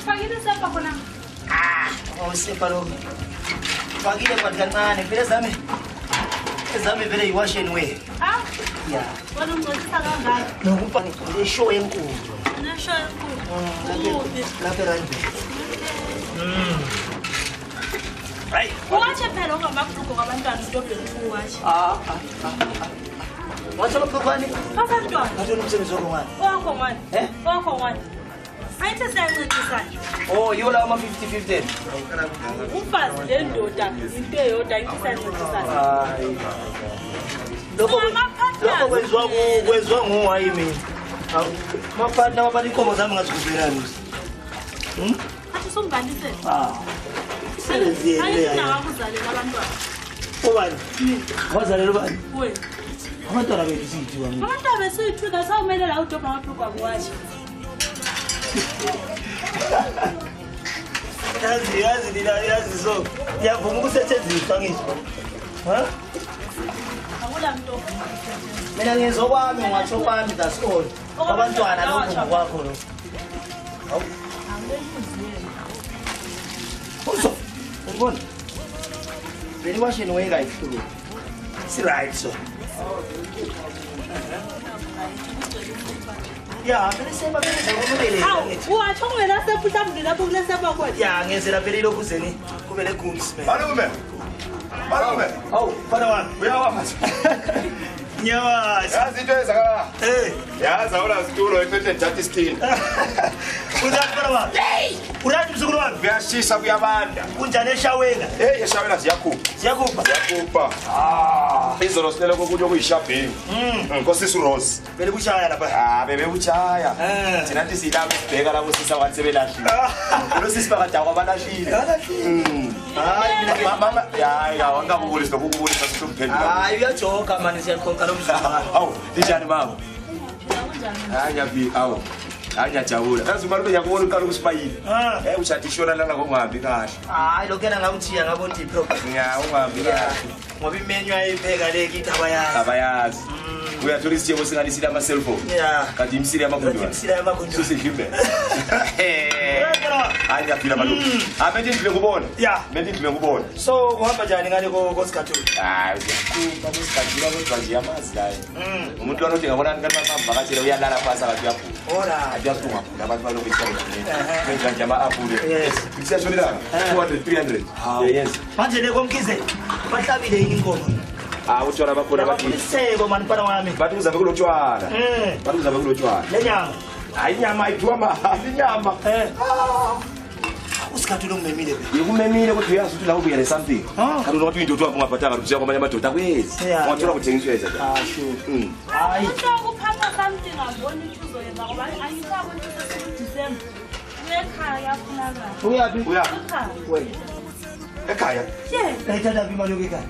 Ufakile sepa khona. Awusepa lo. Ufakile kwangancane phela zami vele iwash and wear. Yeah. Wena ungcotisa kangaka. Nokuba le show enkulu. Ne show enkulu. Lapha randi. Right. Wache phela ungamabhuko ngabantwana utobheni uwache. Wathi lo phokwane? Abantwana. Wathi umsebenzi wokungani? Wakho ngani? Wakho ngani? Ayithi siyancedisana. Oh, yola ama 50-50. Umfazi le ndoda into eyodwa ayithi siyancedisana. Hayi. Lokho kwenziwa nguwayi mina. Maphatha mabani inkomo zami ngazikubelani. Athi sombalise. Senziyele Ayithi nakuzalela abantwana. Ubani? Wazalela ubani? Wena. Abantwana bethu sithi wami. Abantwana besithu kasawumele la udobha ngabhuko kwashi. Yazi so. Ngiyavuma ukusetshenziswa ngisho. Ha? Akula muntu. Mina ngizokwami ngatsho kwami that's all. Abantwana lokho kwakho lo. Hawu. Uzo. Ubona? Beni washini wenga ihlulu. Si right so. Ya, phela sema phela Hawu, wathi ungena sephuta mndini lapho kulesepa kodwa. ya ngenzela phela lokuzeni kube le groups man. Malume. Hawu, fana wami. Uyawazi. Nyawazi. Yazi into ezakala. Yazi awula situlo ethethe thathi steel. Uzathi fana wami. Urathi msukulu wami. Kuyashisa kuyabanda. Kunjani eshawena? Eshawela ziyakhupha. Siyakhupha. Izolo sinele kokuthi okuyishopping. Nkosisi Rose. Vele kushaya lapha. Bebe uchaya. Thina nti silapha sibheka labo sisa wathi sebelahlile. Lo sisi bakade kwabalahlile. Hayi mama ya wangakubulisa lokubulisa sisukuphendula. Hayi uyajoka manje siyakhonka lo mdlalo. Awu, njani mama? Hayi yapi awu. Anyajabula. Kazi malume yakubona uqala ukusibayile. Ushadishona lana kongahambi kahle. Hayi lokena ngakuthiya ngabona iprogram. Ya ungahambi kahle. Ngoba imenyu ayipheka leki itabayazi. Abayazi. Uyathola isiyebo singanisile ama cellphone. Yeah. Kanti imsile yamakhonjwa. Imsile yamakhonjwa. Susidlimbe. Hayi yaphila malume. Abethi ndile ngubona. Yeah. Bethi ndile ngubona. So kuhamba njani ngale kosikhathu? Hayi uyakhupha kusikhathula kodwa nje yamazi laye. Umuntu lona uthi ngabona kanti bamvakatshela uyalala phansi akathi uyaphula. Ora. Ayaphuma abantu balokhu isibona. Benza nje ama-apule. Yes. Isiyashonelana. 200 300. Yes. Manje le komkhize bahlabile yini inkomo? Utshwala bakhona bathi. Iseko mani mfana wami. Bathi uzabe kulotshwala. Bathi uzabe kulotshwala. Le nyama. Hayi inyama ayithiwa mahali inyama. Usikhathu lo ngimemile be. Yikumemile kodwa uyazi ukuthi la ubuyele something. Kanti unothi indoda wakho ungabhatanga usiya kwamanye amadoda kwezi. Ungathola kuthengiswa yeza. Sure. Hayi. Ukuphatha something ngabona ukuthi uzoyenza ngoba ayisabona ukuthi December. Ekhaya yafunakala. Uyapi? Ekhaya. Wena. Ekhaya. Layithatha phi imali yokukhaya?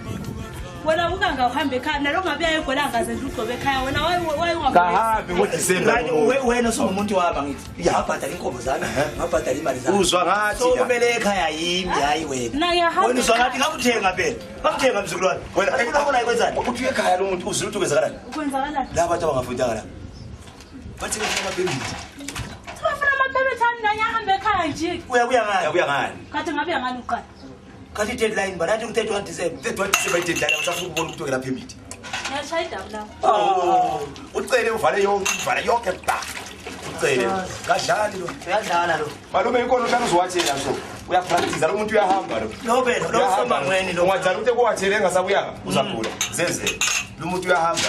Wena ukanga uhamba ekhaya nalonga ngabuya egwela ngaze ugcobe ekhaya wena wayungabona. Kahambi ngoDecember. Wena somuntu waba ngithi. Yabhadala inkomo zami, ngabhadala imali zami. Uzwa ngathi. So kumele ekhaya yimi hayi wena. Na yahamba. Wena uzwa ngathi ngakuthenga phela. Ngakuthenga mzukulwane. Wena akubona ayikwenzani? ukuthi ekhaya lo muntu uzulu ukwenzakalani? Ukwenzakalani? La bantu abangafundanga la. Bathi bafuna amabhebiti. Bafuna amabhebeti nani ahamba ekhaya nje. Uyabuya ngani? Uyabuya ngani? Kade ngabe ngani uqala? Kathi deadline banathi ku31 December. 31 December deadline usafuna ukubona ukuthi ngela permit. Ngiyashayida lapha. Ucele uvale yonke ba. Ucele. Kadlali lo. Uyadlala lo. Malume inkono hlanu uzowathela so. Uyapractice lo muntu uyahamba lo. Lo phela lo soma ngweni lo. Ungajala ukuthi kuwathele engasabuyanga uzagula. Zenze. Lo muntu uyahamba.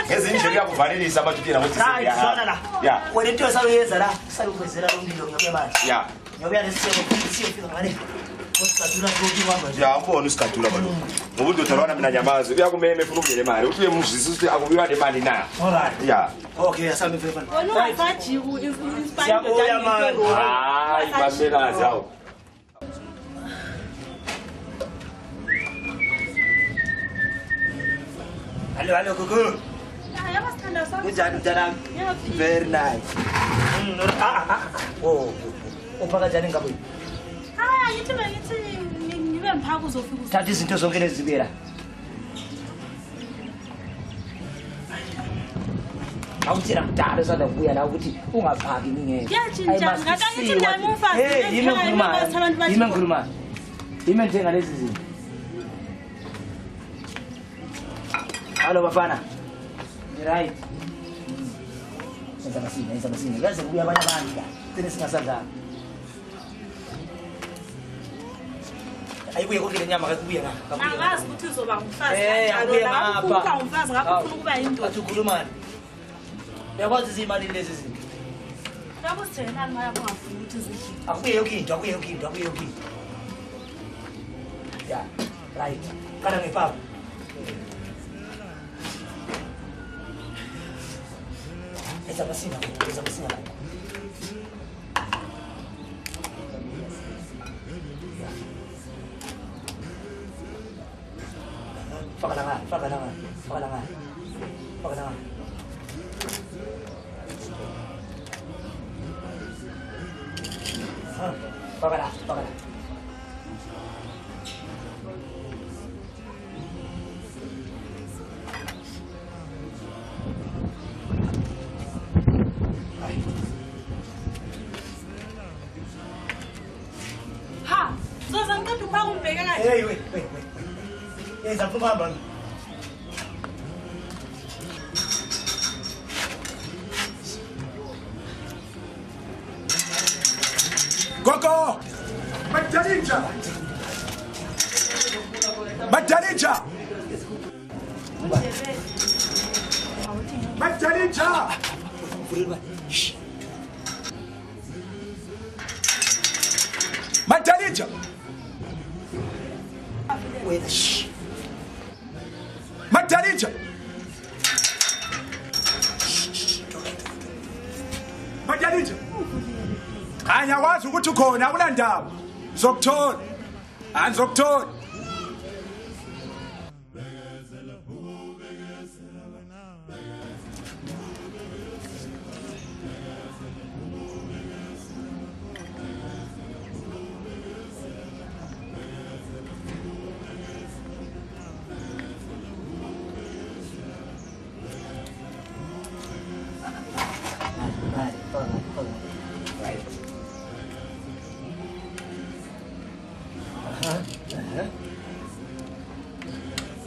Ngezindlela uyakuvalelisa abantu kuthina ukuthi hayi zona la. Yeah. Wena into sayenza la, sayokwenzela lo mlilo ngiyobuya manje. Yeah. Ngiyobuya lesiseko siyofika ngale. Usikhathula ukuthi uhamba nje. Ya ubona usikhathula balo. Ngoba indoda lwana mina nyamazi uyakumeme efuna ukungena imali. Uthi uyemuzisa ukuthi akubiwa nemali na. Alright. Yeah. Okay, asami mfana. Wena ungasaji u-inspire Siyabuya manje. Hayi basekazi awu. Hello Gugu. Yabasithanda sami. Kunjani mntanami? Yaphila. Very nice. Oh. Uphaka njani ngabe? Yithi ngibe mphaka uzofika uthi. Thatha izinto zonke lezibela. awutshela kudala esanda kubuya la ukuthi ungaphaki ningeke Kuyajinja ngakangithi nami umfazi yimi ngikhuluma yimi ngithenga lezi zinto Halo bafana right Senza masini yaze kubuya abanye abantu la thina singasadlanga ayibuye konke lenyama kakubuya la angazi ukuthi uzoba umfazi abuye ngapha uba umfazi ngapha ufuna ukuba yindoda athi ukhulumani uyakwazi izimali lezi zinto Yakusithenani maya ungafuni ukuthi zidle akuye yonke into ya right kana ngepapa esa masina Faka lang. Ha, zoza ngicela uphaka umbheke kahle. Hey, wait. Yenza ukuhamba. Gogo! Madalinja! Madalinja! Wait, shh. Madalinja! Madalinja! Anya wazi ukuthi ukhona akulandaba. Zokuthola. Anzokuthola.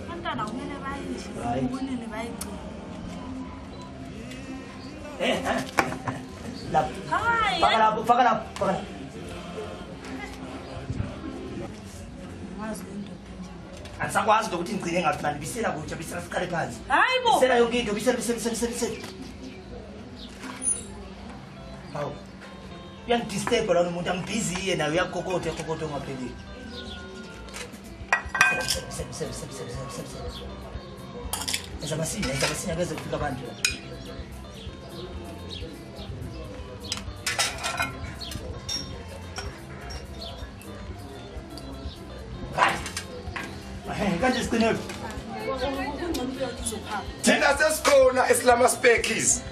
Abantwana kumele bayidle, ubunini bayigcine. Lapho. Hayi. Faka lapho. Ngazi indoda nje. Angisakwazi ukuthi ngicine ngathi manje bisela kutsha bisela siqale phansi. Hayibo. Bisela yonke into bisela. Hawu. Uyangidisturb la umuntu angibhizi yena uyakokotha ngapheli. Sebe. Eza masina bese kufika abantu. Kanje siqine. Thina sesikhona esilama spekis.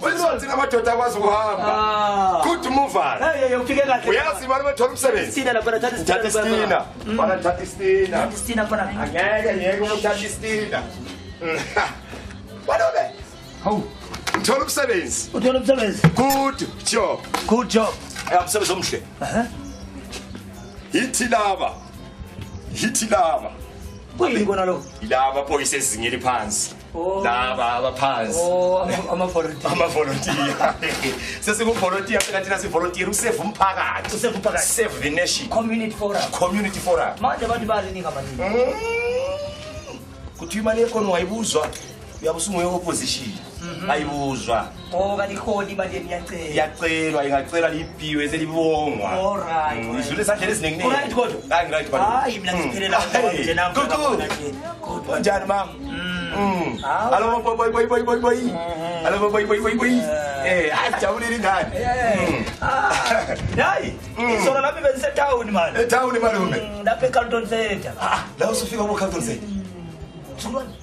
Wena amadoda akwazi ukuhamba. Good mover. Hey, ufike kahle. Uyazi bani bethola umsebenzi? Stina lapha thatha Stina. Bana thatha Stina. Stina khona. Angeke ukuthatha Stina. Balobe. Hawu. Uthola umsebenzi. Uthola umsebenzi. Good job. Umsebenzi omhle. Hithi lava. Kuyini kona lo? Ilaba boys ezingeli phansi. Laba abaphansi. Ama-volunteer. Sesiku-volunteer phela thina si-volunteer usave umphakathi. Save the nation. Community forum. Manje abantu baziningi abaningi. Kuthi imali ekhona wayibuzwa. Uyabe usunguye opposition. Ayibuzwa. Kanti khona imali iyacela. Iyacelwa ingacela libhiwe selibongwa. Alright. Idlule esandleni esiningi. Right kodwa. Right kodwa. Hayi mina ngiphelela nje nampo. Kunjani mama? Hello boy. Hello boy. Ajabulile ngani? Hayi. Isona lapha bengisetown man. Etown malume. Lapha eCarlton Center. La usufika eCarlton Center. Thulani.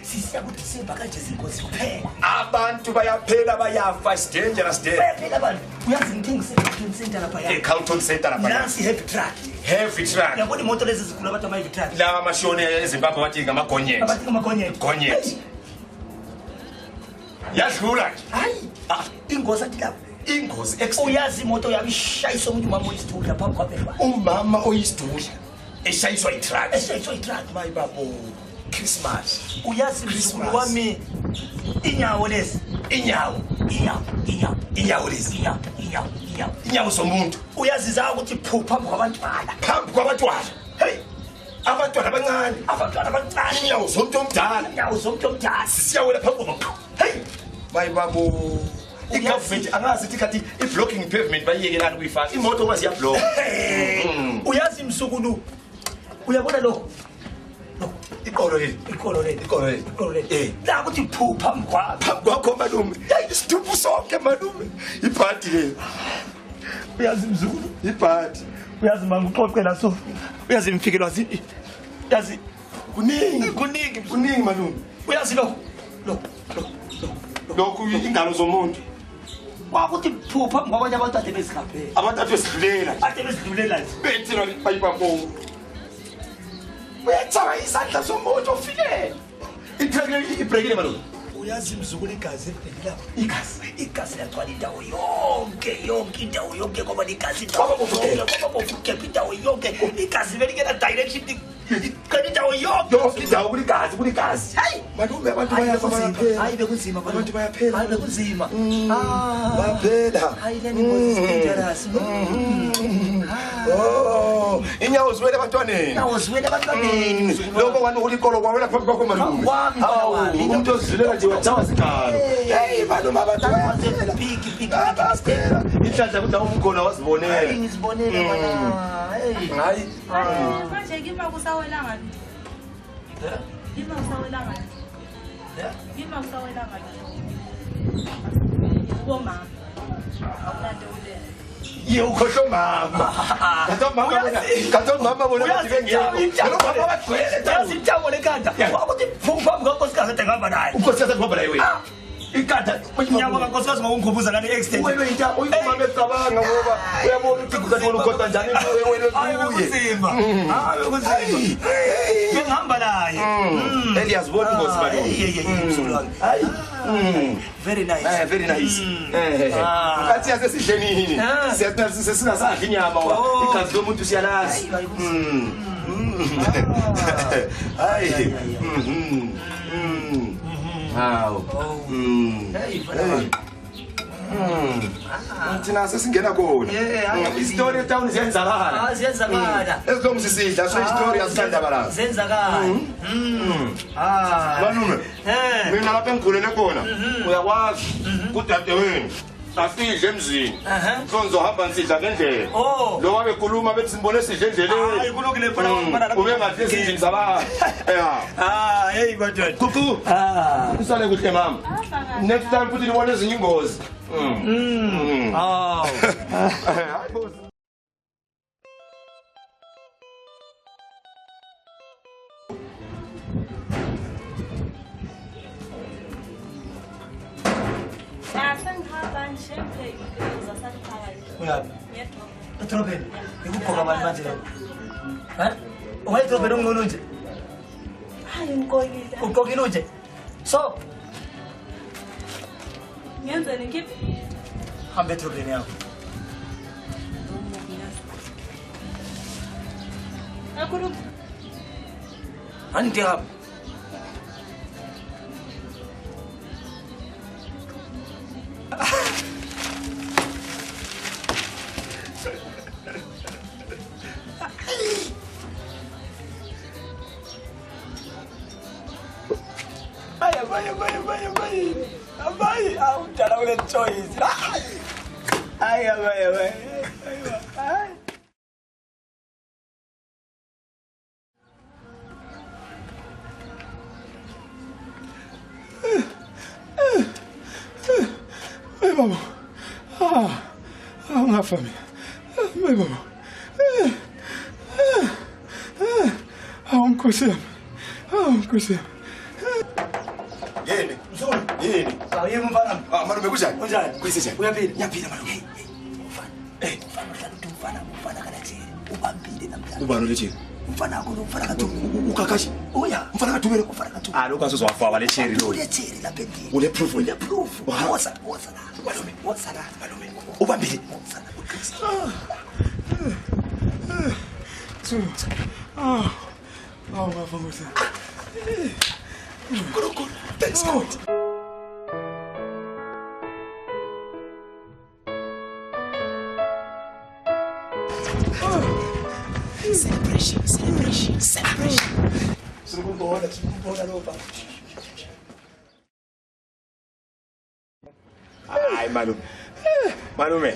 Sisiyakuthi sibhakaje zinkosi kuphela. Abantu bayaphela bayafa is dangerous day. Bayaphela abantu. Uyazi ngithengise eCarlton Center lapha ya. eCarlton Center lapha. Nansi heavy truck. Yabona imoto lezi zikhulu abantu ama heavy truck. Lawa mashone eZimbabwe bathi ngamagonyeti. Abathi ngamagonyeti. Gonyeti. Yadlula nje. Hayi, ingozi athi lapho. Ingozi accident. Uyazi imoto yami ishayisa umuntu umama oyisithula phambi kwabehla. Umama oyisidudla eshayiswa i-truck. Eshayiswa i-truck. My babo. Christmas. Uyazi mzukulu wami inyawo lezi. Inyawo lezi. Inyawo zomuntu. Uyaziza ukuthi phu phambi kwabantwana. Phambi kwabantwana. Hey. Abantwana abancane. Inyawo zomuntu omdala. Siyawela phambi kwabo. Hey. My babo. I-government angazithi kathi i-blocking pavement bayiyekelana kuyifaka. Imoto kwazi yablock. Uyazi msukulu. Uyabona lo. Ikolo leli. La ukuthi phu phambi kwakho malume. Isithuphu sonke malume. Iphathi le. uyazi mzukulu. Iphathi. Uyazi mama uxoxe laso. Uyazi imfikelwa yazi kuningi malume. Uyazi lo. Lokhu ingalo zomuntu. Kwakuthi phu phambi kwabanye abantu ade bezikhaphela. Abantu abesidlulela. Ade bezidlulela nje. Bethina bayibabo. Uyathawa isandla somuntu ofile. Ibrekile malume. Uyazi mzukulu igazi ebhekela. Igazi lagcwala indawo yonke ngoba igazi Kwaba bofuke indawo yonke. Igazi belikela direction iqala indawo yonke. Yonke indawo kuligazi. Hayi Malume abantu bayaphela. Hayi bekunzima Abantu bayaphela. Hayi bekunzima. Bayaphela. Hayi leni ngozi dangerous. Oh, inyawo ziwele abantwaneni. Lokho ngani ulikolo kwawela phambi kwakho malume. Umuntu ozilela nje wathawa sikalo. Hey malume abantu bayaphela. Big. Inhlanhla kuthi awukhona wazibonela. Ngizibonele bona. Hayi. Manje ngima kusawela ngani? Ngima kusawela ngani? Ngima kusawela ngani? Bomama. Awulande ule. Ye ukhohlo mama. Kathi mama bona ukuthi bengiyekho. Lo mama bagcwele Uyazi intambo lekhanda. Kwakuthi phu phambi kwankosikazi ade ngihamba naye. unkosikazi kuhamba naye wena. Ikhanda inyama kankosikazi ngokungikhumbuza ngale accident. Wena into uyimama ecabanga ngoba uyabona ukuthi kuzathi wena ukhohlwa njani wena Hayi bekunzima. Hayi bekunzima. Ngihamba naye. Elias bona ingozi malume. Hayi. Very nice. Very nice. Kathi yase sidlenini. Siyathi sesingasadli inyama igazi lomuntu siyalazi. Hayi. Hawo. Thina sesingena kona. Istory town ziyenzakala. Ziyenzakala. Esilongu sisidla so istory asithanda balanga. Zenzakala. Malume. Mina lapha engikhulele khona. Uyakwazi kudade wenu. Asidle emzini. Sonzohamba nisidla ngendlela. Lo wabe khuluma bethi simbone sidle endleleni. Hayi kulungile phela ngibona lapha. Ube ngathi ezindlini zabantu. Hey badodana. Kuku. Usale kuhle mama. Next time futhi nibone ezinye ingozi. Hayi boss. Etrobeni. Ikuphoka abantu manje lo. Ungayitrobeni ungcono nje. Hayi ngikokile. Ugqokile nje. So, Ngenzeni ngiphi? hamba etrobeni yakho. Akuru. Anti hamba. Abai, aku dah boleh choice. Ay. Ai babo. Uma família. Ai babo. Unkosi. Yini? Mzulu. Yini? Sayimu mfana. Malume kunjani? Kunjani? Kuyisizwe. Uyaphila? Ngiyaphila malume. Mfana uhlala uthi mfana kana nje. Ubambile namhlanje. Ubani lethini? umfana wakho lo umfana kaThumi ukakashi oya umfana kaThumi umfana kaThumi lokho asizowafaka le cherry lo le cherry lapha endini ule proof le proof woza la malume ubambile woza bafunguse thanks God. Celebration. Sikumbona lo baba. hayi malume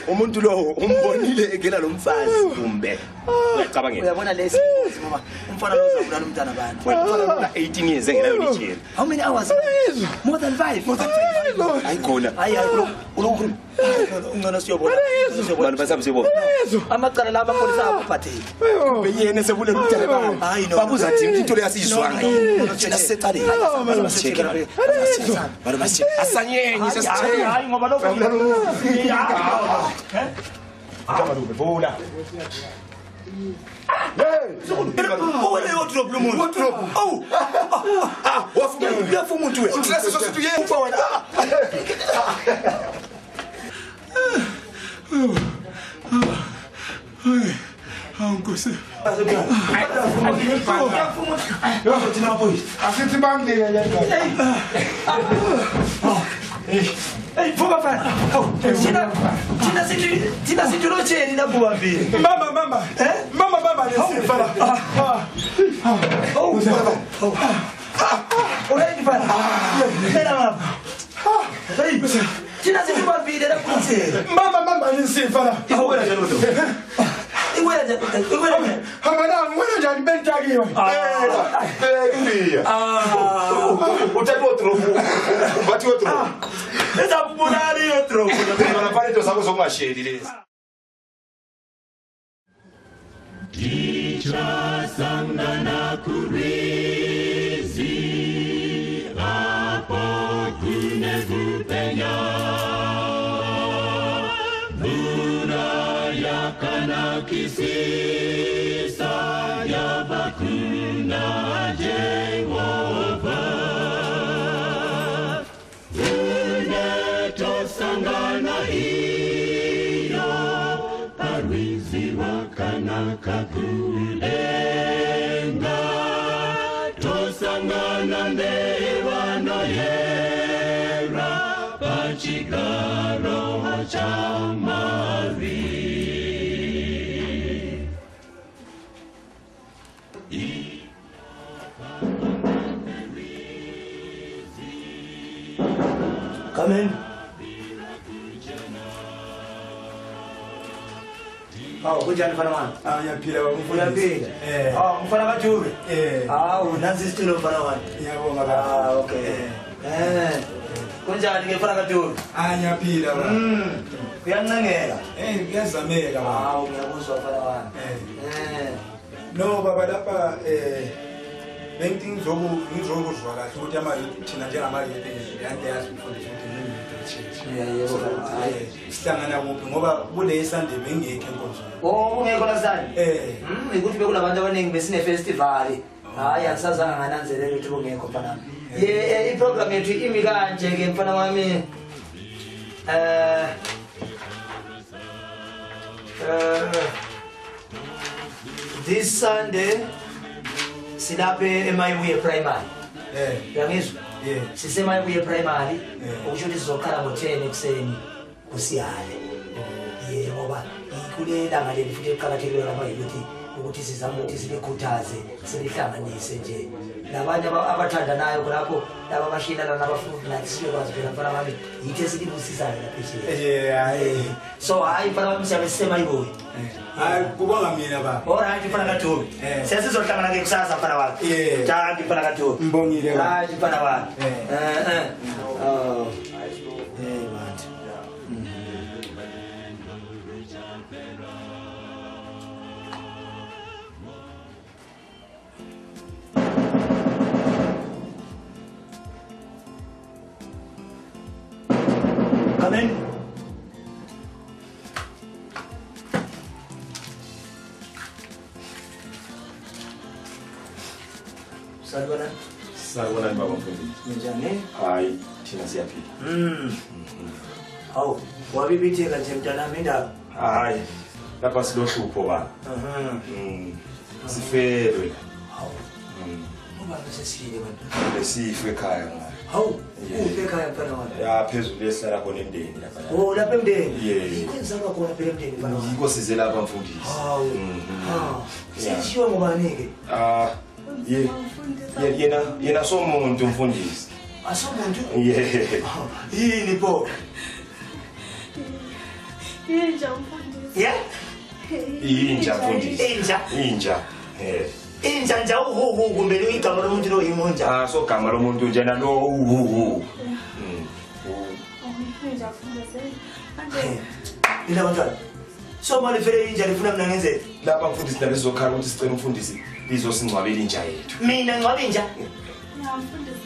umuntu lo umbonile engena lo mfazi kumbe uyacabangela Uyabona lesi mama umfana lo uzabulala umntana abantu. wena 18 years engena yona ijele How many hours? More than 5. ayikhona Hayi ulokhulu. Ungana siyobona. bantu basabusebona Amacala la amapolisa abaphatheki. beyene sebule umntana babo Hayi no. babuza thini into le yasizwanga Thina sisecaleni. bantu basicheka asanyenye sesicheka Hayi ngoba lo malume bona Wale wardrobe lo muntu. wardrobe Oh. Uyafuma umuntu we. Uhlase sosuthi uye Ufa wena. Nkosi. asithi bangile le Hey, vuka mfana. Thina situlo cheni la buhambile. Mama. Mama lesifala. Already mfana. Tena mama. Hey. Thina situhambile la buhambile. Mama lesifala. Iwela njalo ndo. Iwela. Hamana ngwena njani bentakiwe. ngiya uthatha wardrobe bathi wardrobe Ezabulali wardrobe. bona paleto sakho zongasheli lezi Sangana kurizi apo kune kupenya Buraya kana kisisa ya bakuna Jehova Uneto sangana iyo Parwizi wakana kakulenga Tosangana ndewano yera Pachigaro chamari Come in. Kunjani mfana wangu? Yaphila Uyaphila? Mfana kaJuve? Nansi isitulo mfana wangu. Ngiyabonga baba. Okay. Kunjani ke mfana kaJuve? Ngiyaphila baba. Kuyancengela. Kuyazameka baba. Ngiyakuzwa mfana wangu. No baba lapha lento ngizokuzwa kahle ukuthi thina njengamayethe yandeyazi ukufundisa ukuthi Yebo. sihlangana kuphi ngoba kule Sunday bengekho enkonzweni. Ungekho la Sunday? Ukuthi bekulabantu abaningi besine festival. Hayi asazanga ngananzelela ukuthi ungekho mfana. I program yethu imi kanje ke mfana wami. This Sunday silaphe eMayibuye primary. Yangizwa? Sisemayibuye primary. Ukusho ukuthi sizoqala ngo10 ekseni kusiyale. Ngoba ikulela ngaleli futhi eqhakathekile lapha ukuthi sizama ukuthi sibekhuthaze sibehlanganise nje nabantu abathandanayo lapho laba abashilana nabafundi nathi siyokwazi phela mfana wami yithi esilibusisana lapha nje. So hayi mfana wami siyabe sisemayibuye. Hayi kubonga mina baba. Alright mfana kaThumi. Sesizohlangana ke kusasa mfana wami. Thank you mfana kaThumi. Mbongile baba. Hayi mfana wami. Come in. Sanibona baba mfundisi. Njani? Hayi, thina siyaphila. Hawu, wabibitheka nje mntanami indaba. Hayi, lapha silohlupho ba. Sifelwe. Hawu. Ngoba sesifile bantu. Lesifwe ekhaya ngayo. Hawu, uphe ekhaya mfana wami. Ya phezulu esihlala khona emndeni lapha. Oh, lapha emndeni. Yeah. Kwenzanga khona phela emndeni mfana wami. Yiko size lapha mfundisi. Hawu. Sishiwe ngobani ke? Yena somuntu mfundisi. Asomuntu? Yeah. Yini bo? Inja mfundisi. Yeah? Inja mfundisi. Inja. Inja nja uhu kumbe igama lomuntu lo imonja. So gama lomuntu njena lo uhu. Inja mfundisi. Manje Ila bantwana. So mali vele inja lifuna mina ngenze. Lapha mfundisi nabezokhala ukuthi sicela umfundisi lizosingcwabela inja yethu. Mina ngcwabe inja. mfundisi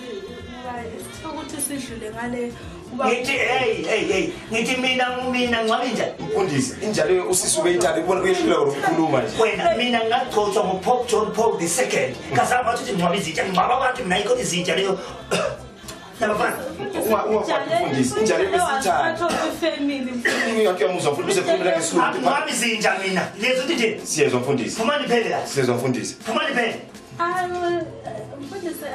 ngoba ukuthi sidlule ngale Ngithi hey ngithi mina ngcwabe inja. Mfundisi inja leyo usisuke ithanda ubona uyehlula ukukhuluma nje. Wena mina ngagcotshwa nguPope John Paul II. Kasaba bathi ngcwabe izinja ngibaba bathi mina ikho izinja leyo. Nabafana. Mfundisi inja leyo besithanda. Ngiyakhe umuzwa mfundisi ekhuluma ngesilungu. Ngcwabe izinja mina. Lezo nje. Siyezwa mfundisi. Phuma niphele la. Siyezwa mfundisi. Phuma niphele. Mfundisi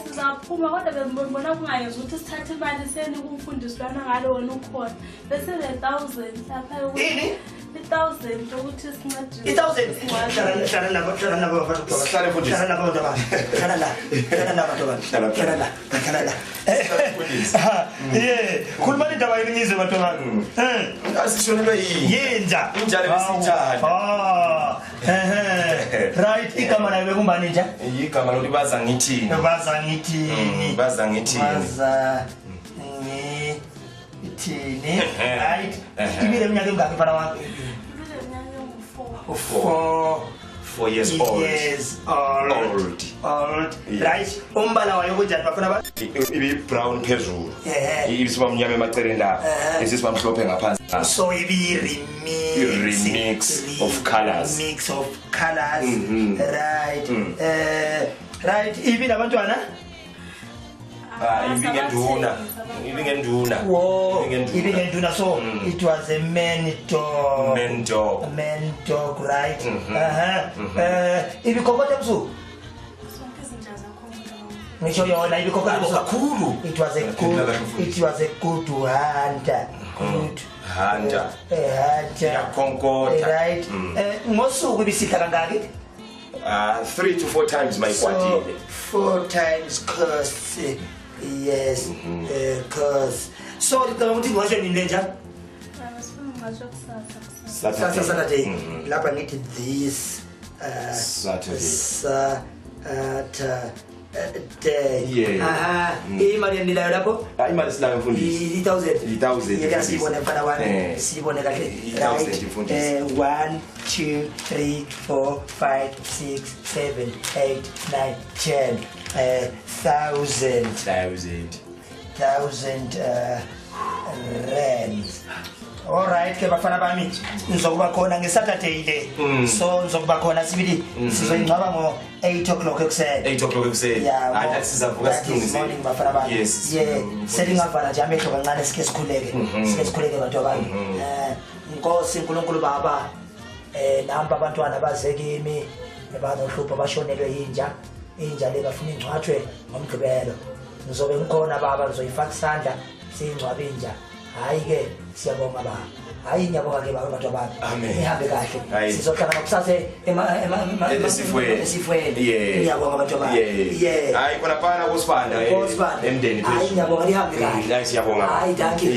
sizaphuma kodwa bembona kungayenza ukuthi sithathe imali seni kumfundisi lwana ngalo wona ukhona bese le 1000 lapha ukuthi Yini? 1000 ukuthi sincedise 1000 hlala nabo Sihlale mfundisi. hlala nabo baba hlala la Mfundisi. khuluma indaba yini ngizwe bantu bami Asishonelwe yini? yenza Inja leyo besithanda. Right igama layo bekumbani nje Igama lo libaza ngithini? baza ngithini Baza ngithini? baza ngithini right ibile minyaka engaki mfana wami 4 years old. Yes, old. Right. Umbala wayo kunjani bafuna ba? Ibi brown phezulu. Ibi siba mnyama emaceleni la. Isiba mhlophe ngaphansi. So ibi remix of colors. Mix of colors. Right. Right. Ibi labantwana? Ibi ngenduna. Whoa. Ibi ngenduna. So it was a man dog. Man dog, right? Ibi kokote msu? Nisho yona ibi kokote msu? Kakhulu. It was a good hunter. Good hunter. Yakonkota. Right. Ngosuku ibisika kangaki? 3 to 4 times my kwatile. 4 times curse. Yes. Curse. So ngicela ukuthi ngiwasho nini njani? Saturday. Lapha ngithi this Saturday. Imali yenilayo lapho? Imali silayo mfundisi. 1000. Yeke sibone mfana wami. Sibone kahle. 1000 mfundisi. 1 2 3 4 5 6 7 8 9 10 1000 rands. All right ke bafana bami ngizokuba khona ngeSaturday le so ngizokuba khona sibili sizoyingcwaba ngo 8 o'clock ekuseni 8 o'clock ekuseni hayi sizavuka silungise morning bafana bami yes selingavala nje amehlo kancane sike sikhuleke bantu abami Nkosi uNkulunkulu baba namba abantwana baze kimi banohlupho bashonelwe inja le bafuna ingcwathwe ngomgqibelo ngizobe ngikhona baba ngizoyifaka isandla singcwabe inja hayi ke siyabonga baba hayi ngiyabonga ke baba bantu abami ihambe kahle sizohlala kusasa esifweni ngiyabonga bantu abami hayi khona phana kusibanda emndeni phezulu hayi ngiyabonga lihambe kahle hayi siyabonga hayi thank you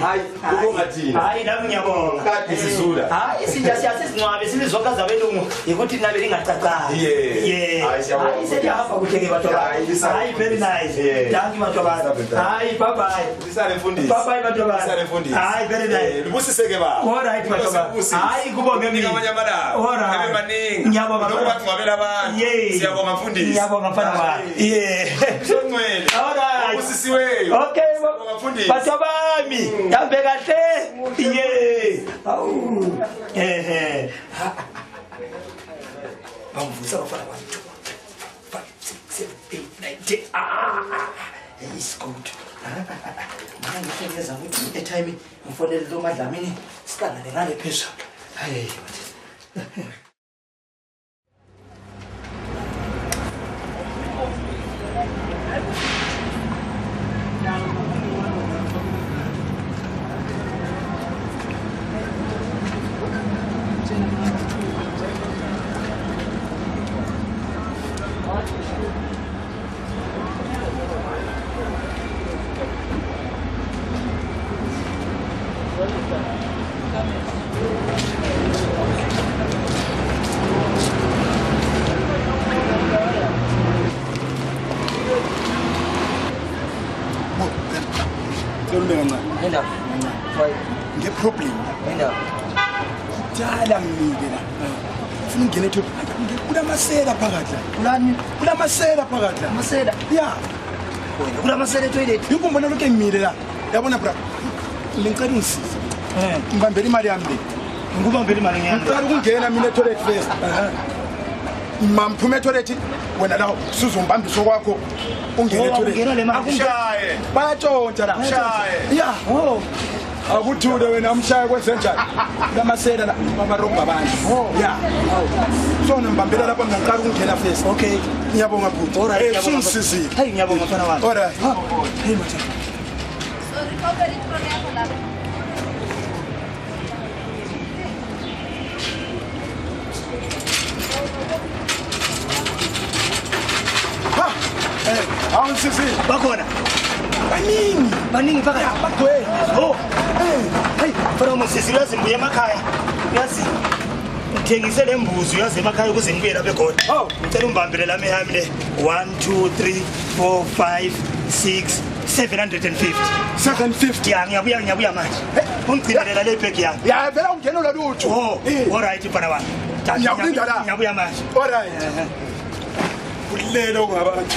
hayi ubonga thina hayi nami ngiyabonga kade sizula hayi sinja siyasizingcwabe silizonka zabelungu ukuthi nabe lingacacanga hayi siyabonga hayi siyahamba kuhle ke bantu abami hayi very nice thank you bantu abami hayi bye bye lisale mfundisi bye bye bantu abami lisale mfundisi hayi very nice libusiseke ba all right bantu abami hayi kubonge mina ngamanyamala ebe maningi ngiyabonga lokubangcwabela abantu siyabonga mfundisi ngiyabonga mfana wami songcwele all right usisiweyo okay mfundisi bantu abami hambe kahle bamvusa bafana wami 5 6 7 8 9 10 ngihlekeza ukuthi etime ngifonele lo Madlamini sihlangane ngale phezulu. Hayi. Nenda. Ngeproblem. Nenda. Jala mnike la. Ufuna ungene eTop. Kulamasela phakathi la. Kulani? Kulamasela phakathi la. Masela. Yeah. Wena kulamasela toilet. Yikumbona lokho engimile la. Yabona bra. Ngicela ungisize. Ngibambela imali yami le. Ngikubambela imali ngiyami. Ngicela ukungena mina etoilet first. Mamphuma etoilet wena la suzombambisa kwakho ungene etoilet. Ungena le mali. Akushaye. Bayatshontsha la. Shaye. Yeah. Oh. Akuthule wena umshaya kwenzenjani? Lamasela la babarobha abantu. Yeah. So ngimbambela lapha ngicela ukungena first. Okay. Ngiyabonga bhuti. Alright. Sungisizile. Hey ngiyabonga mfana wami. Alright. Hey manje. Sorry, cover it from here. Ha. Awusizile. Bakhona. Baningi phakathi. Bagcwele. Oh. Hey, mfana Moses uyazi mbuye emakhaya. Uyazi. Ngithengise lembuzi uyazi emakhaya ukuze ngibuye lapha eGoli. Oh, ngicela umbambele lami yami le 1 2 3 4 5 6 750. 750. Ya ngiyabuya manje. Ungigcinelela le bag yami. Ya vela ungena la lutho. Oh, alright mfana wami. Ngiyakulinda la. Ngiyabuya manje. Alright. Kulelo ngabantu.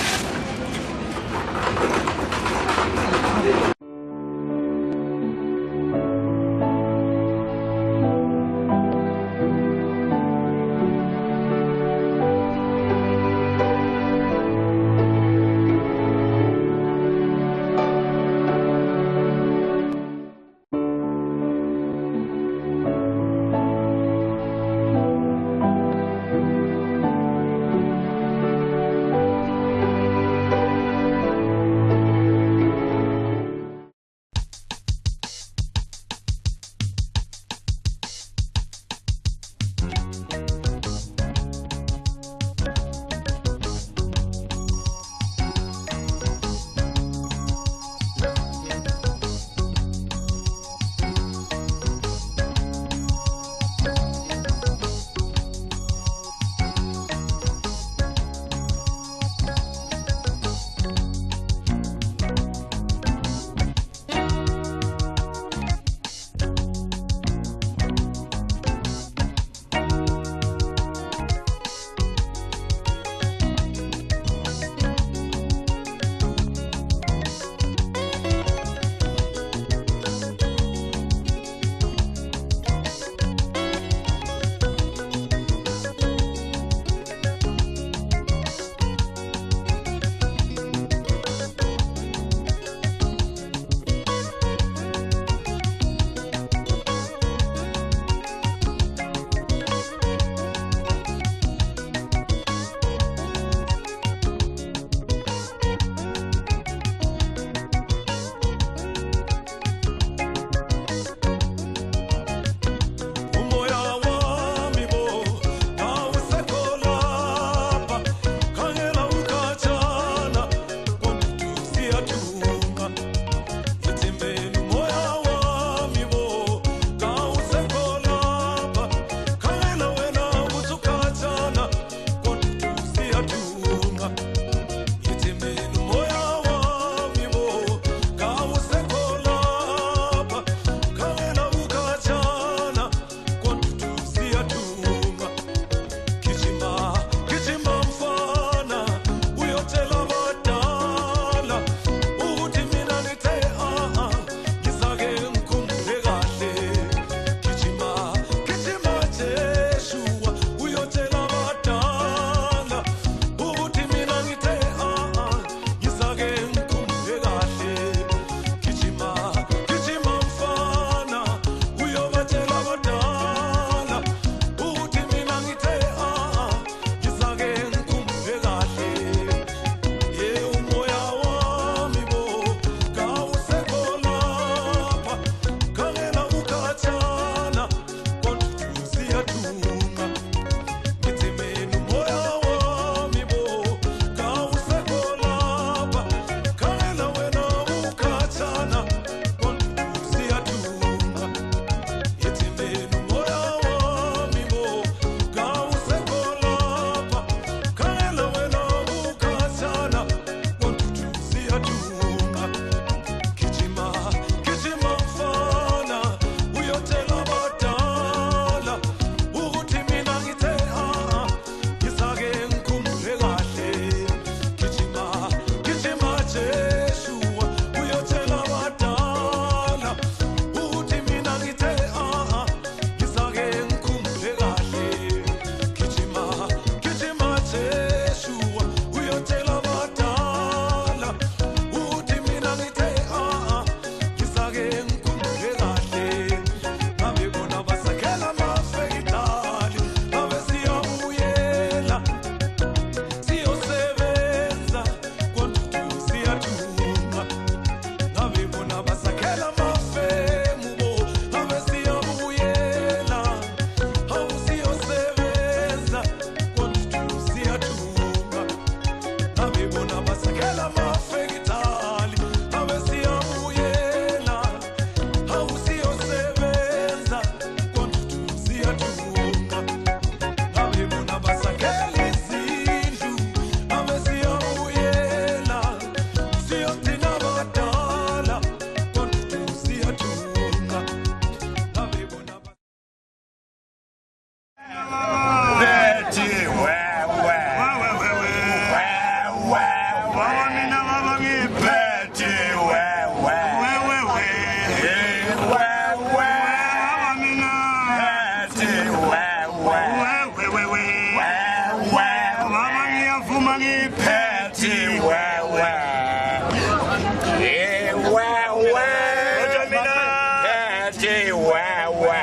ethi wewe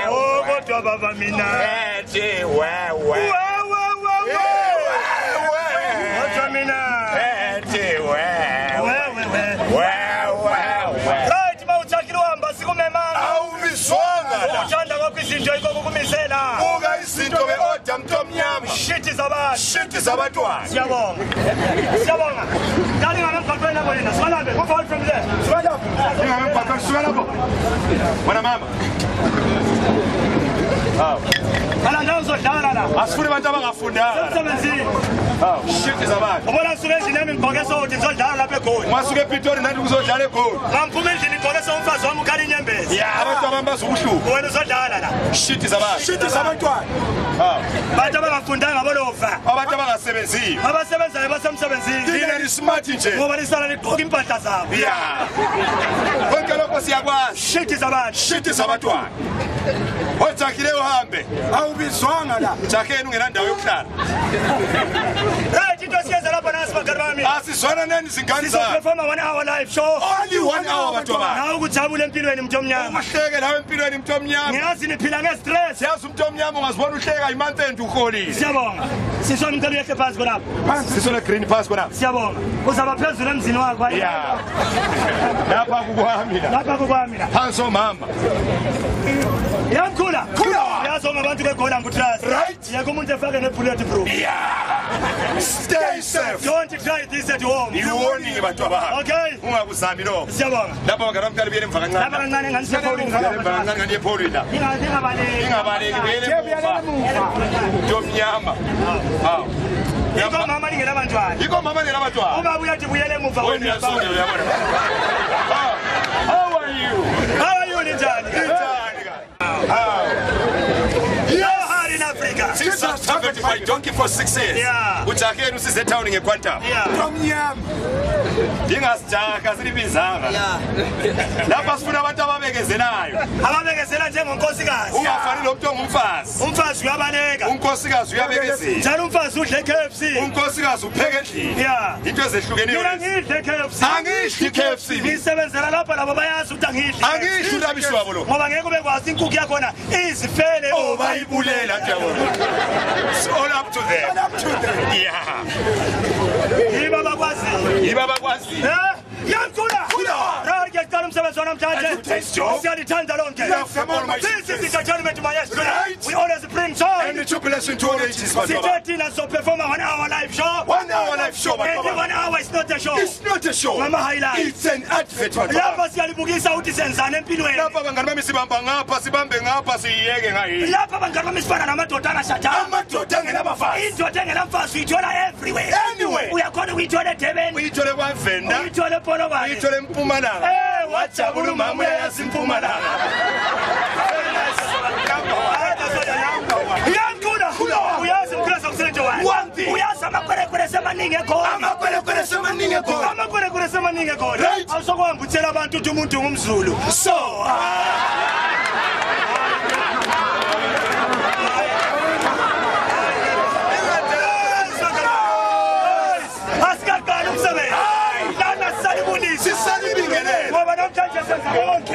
Oh kodwa baba mina ethi wewe kodwa mina ethi wewe right mawuthakile uhamba sikumemanga awubiswanga uthanda kwakho izinto ikokumisela buka izinto beoda mntomnyama shit zabantwana siyabonga dali ngamabhaqweni abo yena sibalambe go forward from there sibalapho wena mama alanda uzodlala la asifuni abantu abangafundanga emsebenzini shit zabantu ubona suke endlini yami ngigqoke sothi ngizodlala lapha eGoli masuke ePitori nathi kuzodlala eGoli ngamphuma endlini ngigqoke somfazi wami ukhala inyembezi abantu abambaza ubuhlungu wena uzodlala la shit zabantwana bantu abangafundanga bolova abantu abangasebenziyo abasebenzayo basemsebenzini thina ni smart nje ngoba lisala ligqoka impahla zabo konke lokho siyakwazi shit zabantwana othakile uhambe awubizwanga la jakheni ungenandawo yokuhlala right into siyenza lapha nasi bagari bami asizwana nani zingane zakho sizoperforma 1 hour live show only 1 hour bathoba nawe ukujabula empilweni mntu omnyama uhleke nawe empilweni mntu omnyama ngiyazi niphila ngestress siyazi umntu omnyama ungazibona uhleka imonth end uholile siyabonga sisona umcelo yehle phansi khonapha sisona green pass khona siyabonga uzaba phezulu emzini wakho lapha kukwami la phansi omama yamkhula uyazonga abantu beGoli angutrust right yeke umuntu efake nebulletproof stay safe don't try this at home iwoni bantu abahamba okay ungakuzami lo siyabonga lapha ngara mntana biyele mva kancane lapha kancane nganise Pauline ngani yePauline la ingabaleki biyele ntomnyama yiko mama ningelabantwana ubaba uyathi buyele emuva how are you ninjani in Africa. Since I started my donkey for 6 years. Uthakeni usize town ngequantum. Mnyama. Ingasijaka silibizanga. Lapha sifuna abantu ababekezelayo. Ababekezela njengonkosikazi. Ungafani lo muntu ongumfazi. Umfazi uyabaleka. Unkosikazi uyabekezela. Njalo umfazi udle KFC. Unkosikazi upheka endlini. Into ezehlukeneyo. Mina ngidle KFC. Angidli KFC. Ngisebenzela lapha labo bayazi ukuthi angidli. Angidli ulabishi wabo lo. Ngoba ngeke ubekwazi inkukhu yakho na izifele bayibulela nje wona. All up to them. Yeah. Yiba bakwazi. Yamkhula. Ra ngiyacela umsebenzi wanamhlanje. Siyalithanda lonke. This is the entertainment maestro. We always bring joy and jubilation to all ages. Sithethina so perform a 1 hour live show. 1 hour live show. And 1 hour is not a show. It's not a show. Mama highlight. It's an advert. Lapha siyalibukisa ukuthi senzana empilweni. Lapha bangani bami sibamba ngapha sibambe ngapha siyeke ngayi. Lapha bangani bami sifana namadoda angashada. Amadoda angenabafazi. Indoda engenabafazi uyithola everywhere. Anyway. Uyakhona uyithola eDurban. Uyithola kwaVenda. Uyithola ePolokwane. Uyithola eMpumalanga. Wajabula umama uyayazi iMpumalanga. Yamkhula. Uyazi umkhosi okusebenza wani. Uyazi amakhwerekhwere semaningi eGoli. Amakhwerekhwere semaningi eGoli. Amakhwerekhwere semaningi eGoli. Awusokuhamba uthela abantu ukuthi umuntu ungumZulu. So asikaqala umsebenzi. Lana sisalibulisa. Sisalibingelele. Ngoba namhlanje senza konke.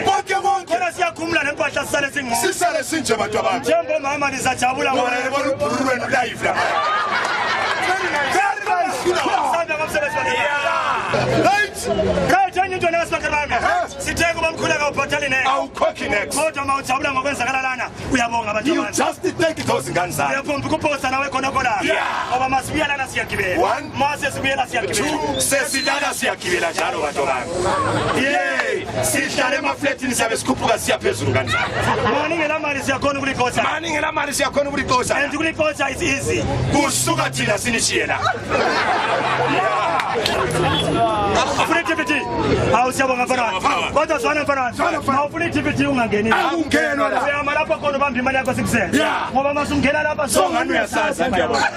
Khona siyakhumula nempahla sisale singcono. Sisale sinje bantu abantu. Njengomama nizajabula ngoba yebona ubhuru wenu live la. Right, into nasi bakarami. Sitheke ubamkhuleka ubhatali next. Awukhokhi next. Kodwa mawujabula ngokwenzakala lana. Uyabonga abantu You just take those ngani zakho. Uyapompa kuposta nawe khona khona. Ngoba masibuya lana siyagibela. Mase sibuyela siyagibela. Sesilala siyagibela njalo bantu abantu. Yey, sihlala emafletini siyabe sikhuphuka siya phezulu ngani zakho. Mani ngela mali siyakhona ukulikosa. Mani ngela mali siyakhona ukulikosa. And ukulikosa is easy. Kusuka thina sinishiyela. Ufuna TVT. Awusiyabonga mfana. Kodwa zwana mfana. Awufuna TVT ungangeni. Awungenwa la. Uyama lapha khona ubamba imali yakho sikusele. Ngoba masungena lapha songani uyasaza ngiyabona.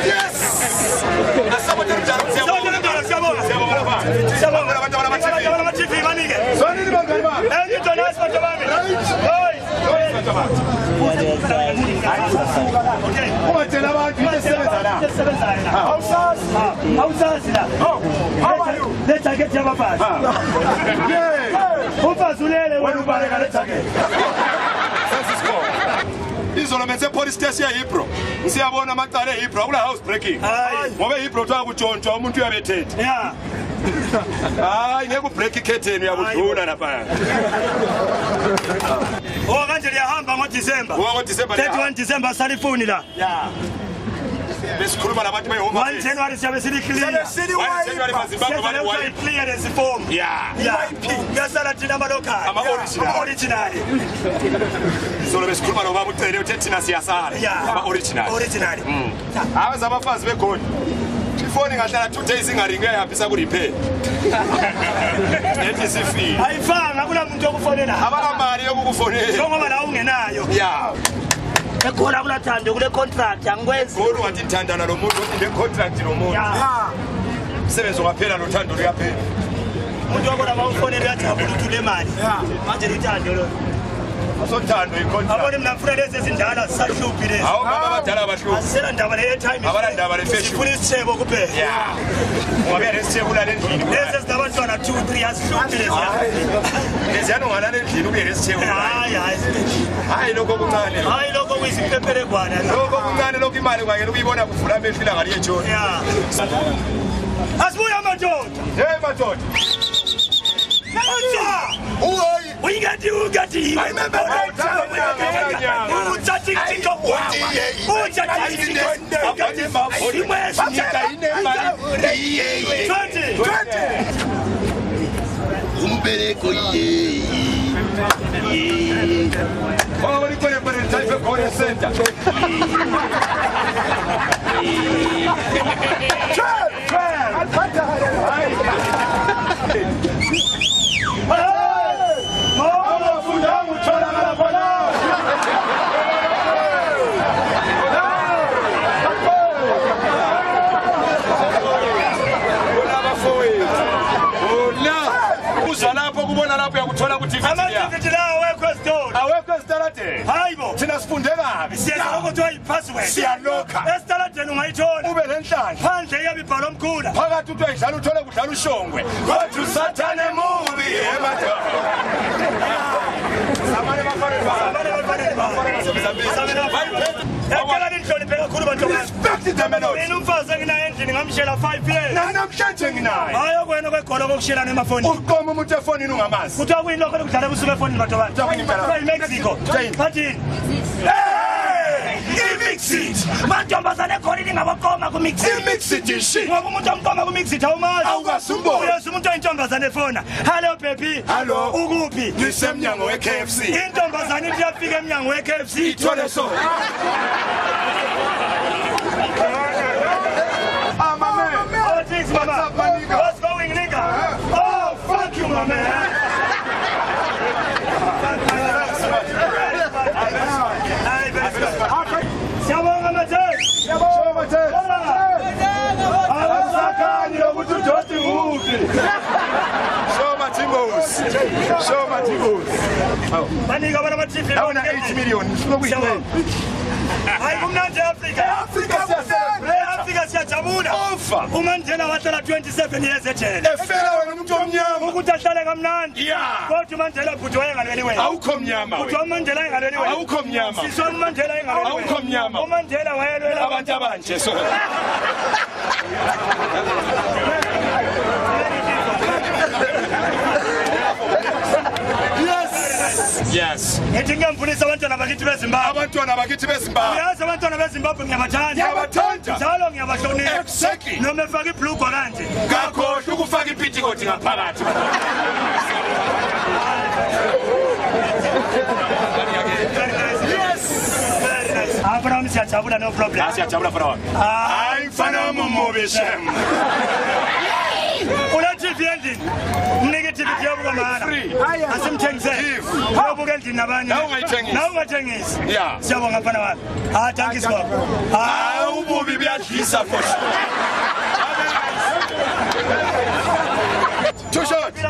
Yes. Asabothe njalo siyabonga. Siyabonga abantu abama-TV banike. Zonini bangani bami. Into nasi bantu bami. Okay. Ungatshela abantu into esebenza la. Awusazi la. How are you? Let's Ayikhethi abafazi. Umfazi ulele wena ubaleka lethake. Izolo menze police station yaHebrew. Siyabona amacala eHebrew akula house breaking. Ngoba eHebrew twa kujontshwa umuntu uyabethethe. Yeah. Hayi ngeke ubreak curtain uyabudlula lapha. Oh kanje liyahamba ngoDecember. Ngoba ngoDecember 31 December salifuni la. Yeah. Besikhuluma nabantu behome 1 January siyabe sili clear. 1 January maZimbabwe bani Siyabe clear as form. Yeah. Ngasala thina abalocal. Ama original. Izolo besikhuluma nobaba ucele uthi thina siyasala. Ama original. Original. Abaza abafazi begoli. Ifoni ngahlala 2 days ingaringe ehambisa ku repair. Ethi sifile. Ayifanga kunamuntu okufonela. Abalamali yokukufonela. Ngoba la ungenayo. Yeah. Ekhona kulathando kule contract angikwenzi. Kodwa wathi intandana lo muntu inde contract lo muntu. Sebenzo kwaphela lo thando liyaphela. Umuntu wabona bawufonela uyajabula uthule imali. Manje lithando lo. Asothando icontract. Abone mina mfuna lezi ezindala sisahluphi lezi. Hawu baba abadala abahlupi. Asela ndaba le airtime. Abala ndaba le fashion. Sifuna isithebo kuphela. Yeah. Ngoba lesithebo la lendlini. Lezi ezidabantwana 2 3 asihluphi lezi. Lezi yanongana lendlini ube lesithebo. Hayi. Hayi lokho kuncane. Hayi lokho kuyisiphephelekwana. Lokho kuncane lokho imali kwake ukuyibona kuvula amehlo ilanga liyetshona. Yeah. Asibuya madoda. Hey madoda. Ungati. I remember Uthola ukuthi amatikiti la awekho esitaladeni. Hayibo. Thina sifunde kabi. Siyazi ukuthi wayipassword. Siyaloka. Esitaladeni ungayithola. Ube lenhlanhla. Phandle yabibhala omkhulu. Phakathi uthi uyidlala uthole kudlala ushongwe. Kodwa usathane movie emadoda. Samane bafanele Yakala lindloni phela khulu bantu bami. Respect the melody. Mina umfazi enginayo endlini ngamshela 5 years. Namhlanje nginayo. Hayi kwena kwegolo kokushela nemafoni. Uqoma umuntu efonini ungamazi. Kuthiwa kuyilokho lokudlala kusuka efonini bantu bami. Kuthiwa Mexico. Bathini? Mixit. Mantombazane khona lingabaqoma ku Mixit. Mixit shi. Ngoba umuntu omqoma ku Mixit awumazi. Awukasumbo. Uyazi umuntu oyintombazane efona. Hello baby. Hello. Ukuphi? Ngisemnyango weKFC. Intombazane iyafika emnyango weKFC. Ithole so. Ah my man. Oh thanks mama. What's going nigga? Oh fuck you my man. Siyabonga Mathe. Siyabonga Mathe. Awusakani lokuthi uDoti uphi. Show Matigos. Banika bana baTV Awuna 8 million. Sinokuyiqela. Hayi kumnandi Africa. Africa siyajabula. uMandela wahlala 27 years ejele. Efela wena umuntu omnyama. Ukuthi ahlale kamnandi. Kodwa uMandela futhi wayengalweni wena. Awukho mnyama wena. Ukuthi uMandela engalweni wena. Awukho mnyama. Sisho uMandela engalweni wena. Awukho mnyama. uMandela wayelwela abantu abanje so. Yes. Ngithi ngiyamfundisa abantwana bakithi beZimbabwe. Abantwana bakithi beZimbabwe. Uyazi abantwana beZimbabwe ngiyabathanda. Ngiyabathanda. Njalo ngiyabahlonipha. Exactly. Noma efaka ibhlugwa kanje. Ngakhohle ukufaka ipitikoti ngaphakathi. Abraham siyajabula no problem. Siyajabula for all. Hayi mfana mumobe shem. Una TV endini. Mnike TV yobuka mana. Asimthengisele. Yobuka endini nabanye. Nawu ungayithengisi. Nawu ungathengisi. Yeah. Siyabonga mfana wami. Thank you sir. Ububi buyadlisa for sure. Two shots.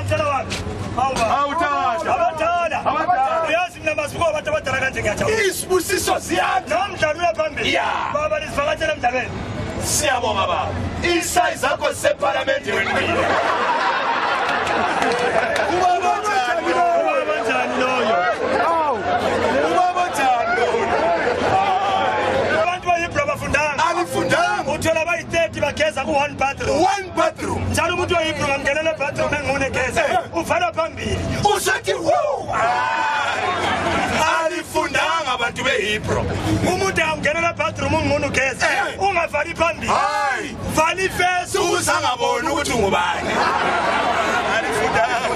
Uyazi mina masibuko abantu abadala kanje ngiyajabula. Isibusiso siyanda. Nomdlalo uyaphambili. Baba lisivakatshela emdlalweni. Siyabonga baba. Isize zakho separlament wenqile. one bathroom. One bathroom. Njalo umuntu oyibro ngamngenele bathroom engone geze. Uvala phambili. Usathi wow. Alifundanga abantu beHebrew. Umuntu angenele bathroom ungone geze. Ungavali phambili. Hayi. Vali face Usangabona ukuthi ungubani. Alifundanga.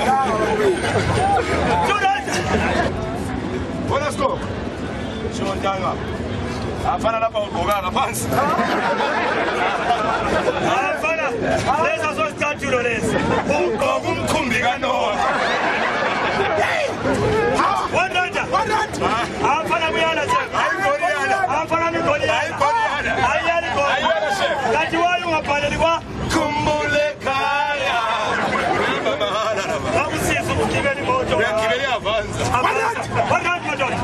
Bona stop. Shontanga. Afana lapha ugqoka phansi. Afana. Lesa so statue lesi. Ugqoka umkhumbi kaNoah. Afana buyana chef. Ayigoliyana. Afana ngoliyana. Ayigoliyana. Ayiyani go. Ayiyana chef. Kathi wayo ungabhaleli kwa Khumbule khaya. Akusiza ukugibela imoto. Uyagibela avanza. What madoda?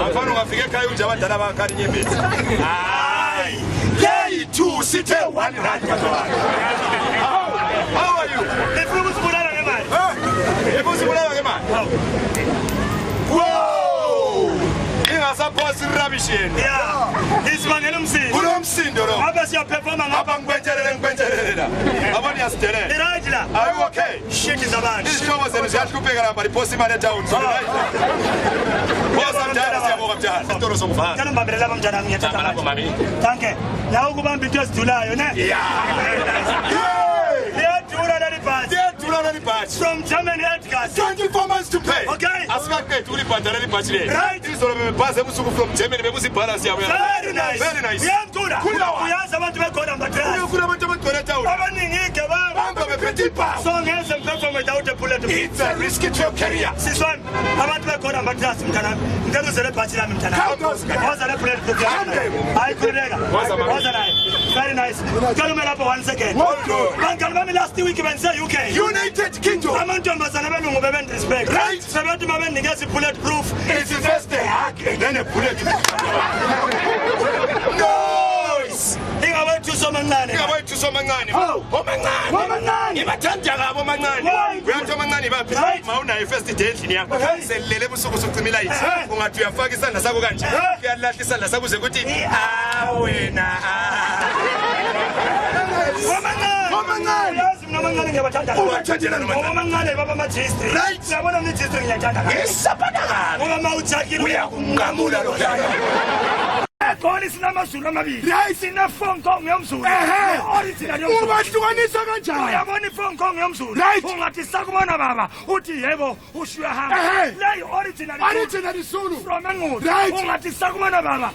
Afana ungafika ekhaya unje abadala bakhali inyembezi. Hayi. Yey 2 sithe 1 rand bazwana. How are you? Lefuna usibulala ngemali. Ebusibulawa ngemali. Wow! Ingasaphosi rubbish yeni. Yeah. Isibangela umsindo. Kunomsindo lo. Ngabe siyaperforma ngapha Apha ngikwentshelele la. Abona yasidelele. right la. Are you okay? Shit zabantu. Isihlobo zenu ziyahlupheka lapha liposi imali etown. So right. Bosa mdala siyabonga mdala. Isitoro sokuvala. Kana mbambele laba mjana ngiyathatha Lapho mami. Danke. La ukubamba into ezidulayo ne? Yeah. Liyadula leli bhasi. Diyadula leli bhathi. From German Edgar. 24 months to pay. Okay. Asikaqedi ulibhadala leli le. Right. Izolo bebebhaze ebusuku from Germany bebusibhalance yabo. Very nice. Very nice. Uyamthula. Khulawa. Uyazi abantu bekhona matrasi. Uyafuna abantu abagcwele etown. Abaningi igebanga. Bamba bephethe ibhawu. So ngeze perform without a bullet. It's a risky to your career. Siswan, abantu bekhona matrasi mntana. Ngeke uzele bhathi lami mntana. Waza le bullet proof. Hayi khuleka. Waza naye. Very nice. Kaluma lapho once again. Bangani bami last week benze UK. United Kingdom. Amantombazana belungu beben respect. Right. Sebentu babenikeza bullet proof. It's the first day hack and then a bullet. Noise. Ingawethu somancane. Ingawethu somancane. Omancane. Omancane. Ibathanda ngabo omancane. Uyathi omancane baphi? Mawunayo first day endlini yakho. Selele busuku sokucima light. Ungathi uyafaka isandla sakho kanje. Uyalahla isandla sakho uze ukuthi wena. Omancane. Yazi mina omancane ngiyabathanda. Ubathandela nomancane. Omancane baba majistri. Right. Siyabona umjistri ngiyathanda. Isapana. Ngoba mawujakile Uyakunqamula lo dlala. Goli sinamazulu amabili. Sina Hong Kong yomzulu. Original yomzulu. Ubahlukanisa kanjani? Uyabona iHong Kong yomzulu. Ungathi sakubona baba uthi yebo ushuya hamba. Le original Original Zulu. from Engudi. Right. Ungathi sakubona baba